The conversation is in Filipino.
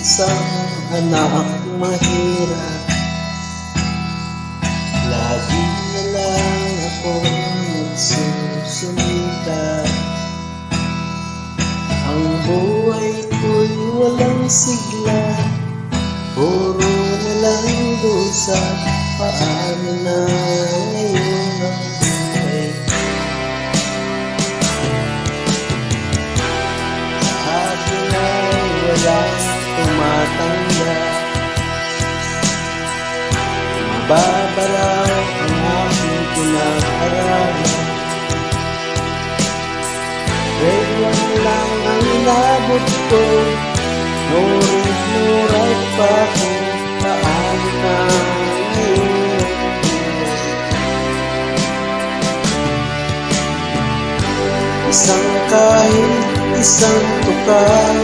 isang anak mahirap. Lagi na lang akong nagsusumikap. Ang buhay ko'y walang sigla, puro na lang dusa. Paano na ngayon ang buhay? Sa akin ay walang tumatanggap. Mababaraw ang aking pinag-aralan. Grade 1 lang ang inabot ko, no read, no write pa ko. Paano na ngayon ang buhay? Isang kahit isang tukay,